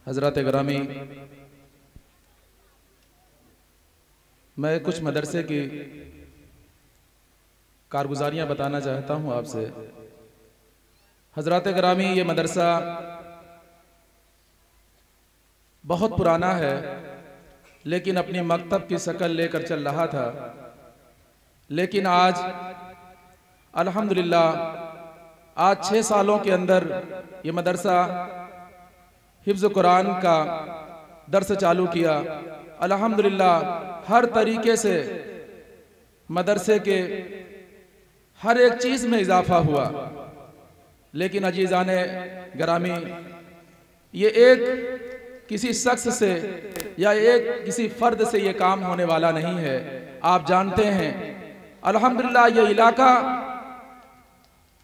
हज़रात गिरामी, मैं कुछ मदरसे की कारगुजारियाँ बताना चाहता हूँ आपसे। हज़रात गिरामी, ये मदरसा बहुत पुराना है, लेकिन अपनी मकतब की शक्ल लेकर चल रहा था। लेकिन आज अल्हम्दुलिल्लाह आज 6 सालों के अंदर ये मदरसा हिफ्ज़ कुरान का दर्स चालू किया। अल्हम्दुलिल्लाह हर तरीके से मदरसे के हर एक चीज़ में इजाफा हुआ। लेकिन अजीज़ाने गिरामी, ये एक किसी शख्स से या एक किसी फर्द से ये काम होने वाला नहीं है। आप जानते हैं अल्हम्दुलिल्लाह ये इलाका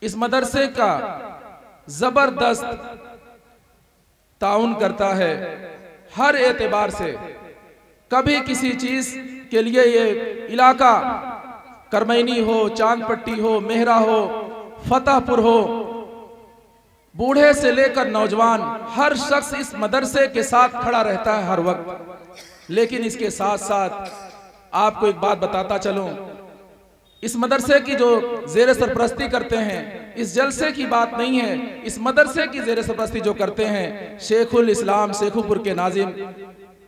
इस मदरसे का ज़बरदस्त ताउन करता है हर एतबार से। कभी किसी चीज़ के लिए ये इलाका करमैनी हो, चांदपट्टी हो, मेहरा हो, फतेहपुर हो, बूढ़े से लेकर नौजवान हर शख्स इस मदरसे के साथ खड़ा रहता है हर वक्त। लेकिन इसके साथ साथ आपको एक बात बताता चलूं, इस मदरसे की जो ज़ेर सरपरस्ती करते हैं, इस जलसे की बात नहीं है, इस मदरसे की ज़ेर सरपरस्ती जो करते हैं शेखुल इस्लाम शेखुपुर के नाजिम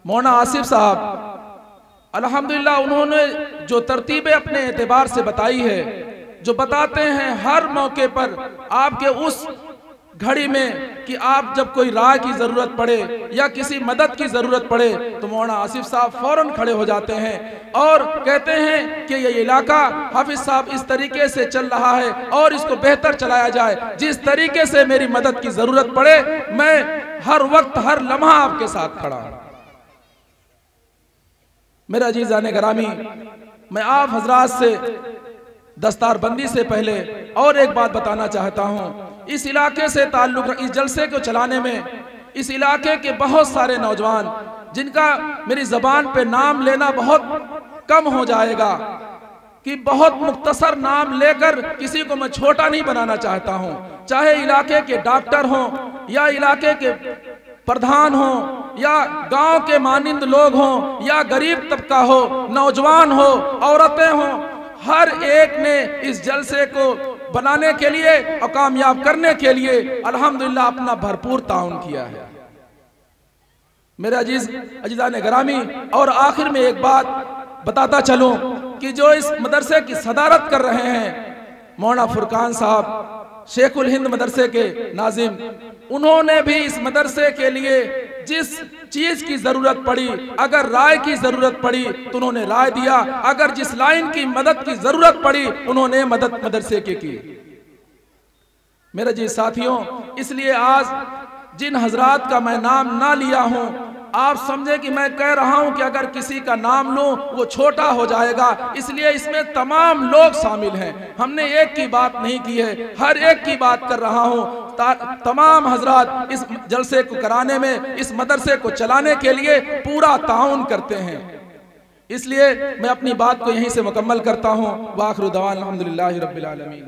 मौलाना आसिफ साहब, अल्हम्दुलिल्लाह उन्होंने जो तरतीबें अपने एतबार से बताई है, जो बताते हैं हर मौके पर आपके उस घड़ी में कि आप जब कोई राह की जरूरत पड़े या किसी मदद की जरूरत पड़े तो मौलाना आसिफ साहब फौरन खड़े हो जाते हैं और कहते हैं कि ये इलाका हाफिज साहब इस तरीके से चल रहा है और इसको बेहतर चलाया जाए। जिस तरीके से मेरी मदद की जरूरत पड़े मैं हर वक्त हर लम्हा आपके साथ खड़ा हूं। मेरा अजीज़ाने गिरामी, मैं आप हजरात से दस्तारबंदी से पहले और एक बात बताना चाहता हूं। इस इलाके से ताल्लुक, इस जलसे को चलाने में इस इलाके के बहुत सारे नौजवान जिनका मेरी जबान पे नाम लेना बहुत कम हो जाएगा, कि बहुत मुख्तसर नाम लेकर किसी को मैं छोटा नहीं बनाना चाहता हूं। चाहे इलाके के डॉक्टर हों या इलाके के प्रधान हो या गांव के मानिंद लोग हों या गरीब तबका हो, नौजवान हो, औरतें हों, हर एक ने इस जलसे को बनाने के लिए और कामयाब करने के लिए अल्हम्दुलिल्लाह अपना भरपूर ताउन किया है। मेरे अजीज़ाने गिरामी, और आखिर में एक बात बताता चलूं कि जो इस मदरसे की सदारत कर रहे हैं मौलाना फुरकान साहब शेखुल हिंद मदरसे के नाजिम, उन्होंने भी इस मदरसे के लिए जिस चीज की जरूरत पड़ी, अगर राय की जरूरत पड़ी तो उन्होंने राय दिया, अगर जिस लाइन की मदद की जरूरत पड़ी उन्होंने मदद मदरसे की। मेरे जी साथियों, इसलिए आज जिन हजरात का मैं नाम ना लिया हूं, आप समझे कि मैं कह रहा हूं कि अगर किसी का नाम लूं वो छोटा हो जाएगा, इसलिए इसमें तमाम लोग शामिल हैं। हमने एक की बात नहीं की है, हर एक की बात कर रहा हूं। तमाम हजरात इस जलसे को कराने में, इस मदरसे को चलाने के लिए पूरा ताउन करते हैं। इसलिए मैं अपनी बात को यहीं से मुकम्मल करता हूं। वाखिर दवाना अल्हम्दुलिल्लाहि रब्बिल आलमीन।